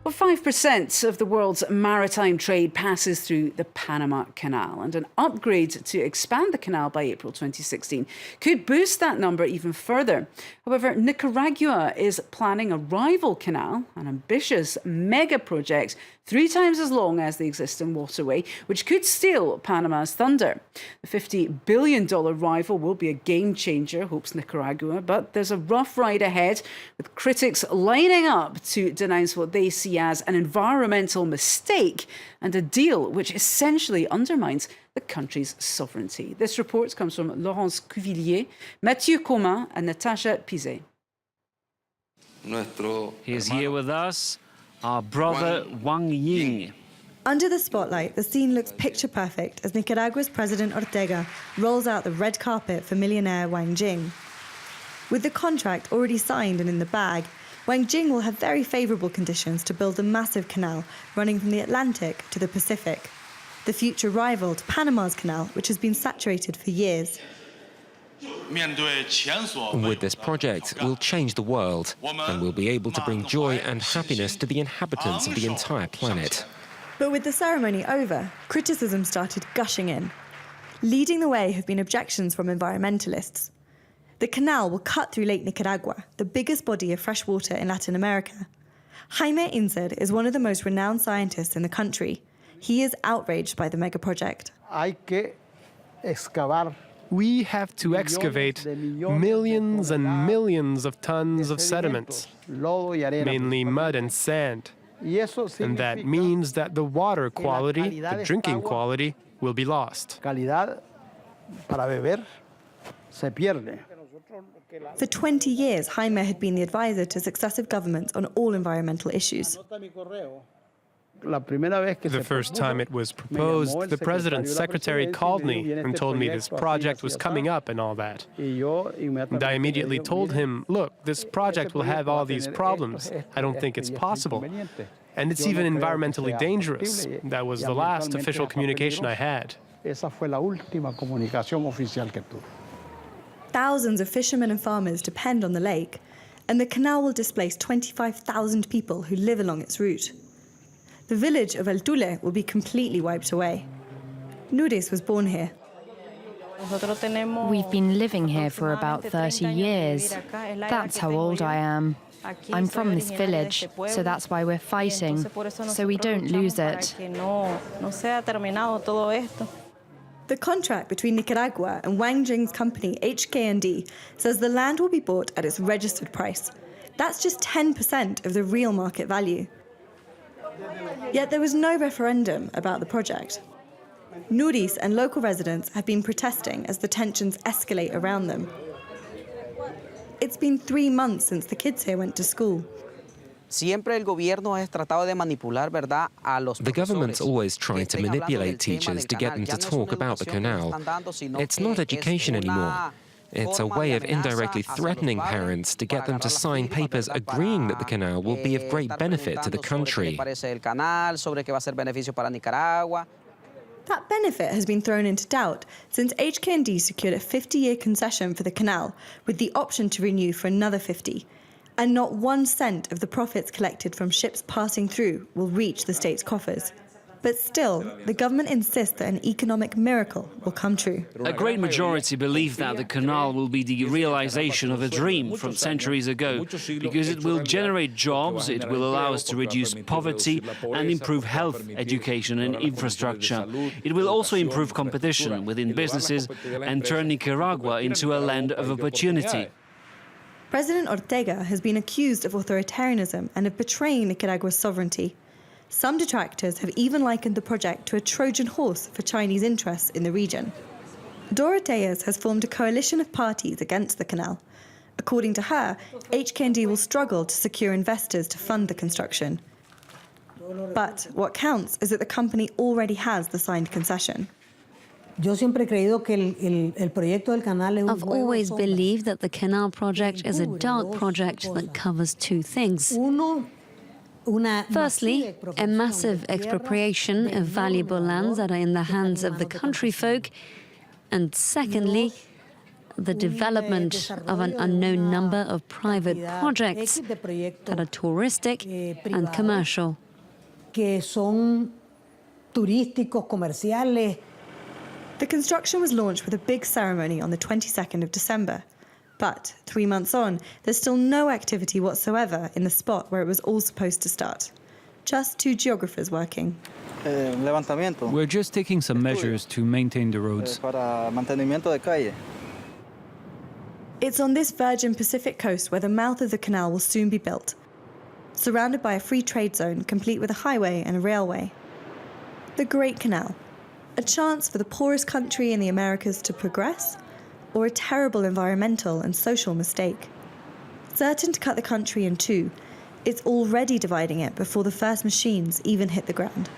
Well, 5% of the world's maritime trade passes through the Panama Canal, and an upgrade to expand the canal by April 2016 could boost that number even further. However, Nicaragua is planning a rival canal, an ambitious mega project 3 times as long as the existing waterway, which could steal Panama's thunder. The $50 billion rival will be a game changer, hopes Nicaragua, but there's a rough ride ahead, with critics lining up to denounce what they see as an environmental mistake and a deal which essentially undermines the country's sovereignty. This report comes from Laurence Cuvillier, Mathieu Comin and Natasha Pizet. He's here with us, our brother Wang Ying. Under the spotlight, the scene looks picture perfect as Nicaragua's President Ortega rolls out the red carpet for millionaire Wang Jing. With the contract already signed and in the bag, Wang Jing will have very favourable conditions to build a massive canal running from the Atlantic to the Pacific, the future rival to Panama's canal, which has been saturated for years. With this project, we'll change the world, and we'll be able to bring joy and happiness to the inhabitants of the entire planet. But with the ceremony over, criticism started gushing in. Leading the way have been objections from environmentalists. The canal will cut through Lake Nicaragua, the biggest body of fresh water in Latin America. Jaime Inzer is one of the most renowned scientists in the country. He is outraged by the mega project. We have to excavate millions and millions of tons of sediments, mainly mud and sand. And that means that the water quality, the drinking quality, will be lost. For 20 years, Jaime had been the advisor to successive governments on all environmental issues. The first time it was proposed, the president's secretary called me and told me this project was coming up and all that. And I immediately told him, look, this project will have all these problems. I don't think it's possible. And it's even environmentally dangerous. That was the last official communication I had. Thousands of fishermen and farmers depend on the lake, and the canal will displace 25,000 people who live along its route. The village of El Tule will be completely wiped away. Nuris was born here. We've been living here for about 30 years. That's how old I am. I'm from this village, so that's why we're fighting, so we don't lose it. The contract between Nicaragua and Wang Jing's company, HK&D, says the land will be bought at its registered price. That's just 10% of the real market value. Yet there was no referendum about the project. Nuris and local residents have been protesting as the tensions escalate around them. It's been 3 months since the kids here went to school. The government's always tried to manipulate teachers to get them to talk about the canal. It's not education anymore. It's a way of indirectly threatening parents to get them to sign papers agreeing that the canal will be of great benefit to the country. That benefit has been thrown into doubt since HK&D secured a 50-year concession for the canal with the option to renew for another 50. And not 1 cent of the profits collected from ships passing through will reach the state's coffers. But still, the government insists that an economic miracle will come true. A great majority believe that the canal will be the realization of a dream from centuries ago, because it will generate jobs, it will allow us to reduce poverty and improve health, education and infrastructure. It will also improve competition within businesses and turn Nicaragua into a land of opportunity. President Ortega has been accused of authoritarianism and of betraying Nicaragua's sovereignty. Some detractors have even likened the project to a Trojan horse for Chinese interests in the region. Doroteas has formed a coalition of parties against the canal. According to her, HK&D will struggle to secure investors to fund the construction. But what counts is that the company already has the signed concession. I've always believed that the canal project is a dark project that covers 2 things. Firstly, a massive expropriation of valuable lands that are in the hands of the country folk, and secondly, the development of an unknown number of private projects that are touristic and commercial. The construction was launched with a big ceremony on the 22nd of December. But 3 months on, there's still no activity whatsoever in the spot where it was all supposed to start. Just 2 geographers working. We're just taking some measures to maintain the roads. It's on this virgin Pacific coast where the mouth of the canal will soon be built, surrounded by a free trade zone complete with a highway and a railway. The Great Canal, a chance for the poorest country in the Americas to progress, or a terrible environmental and social mistake. Certain to cut the country in two, it's already dividing it before the first machines even hit the ground.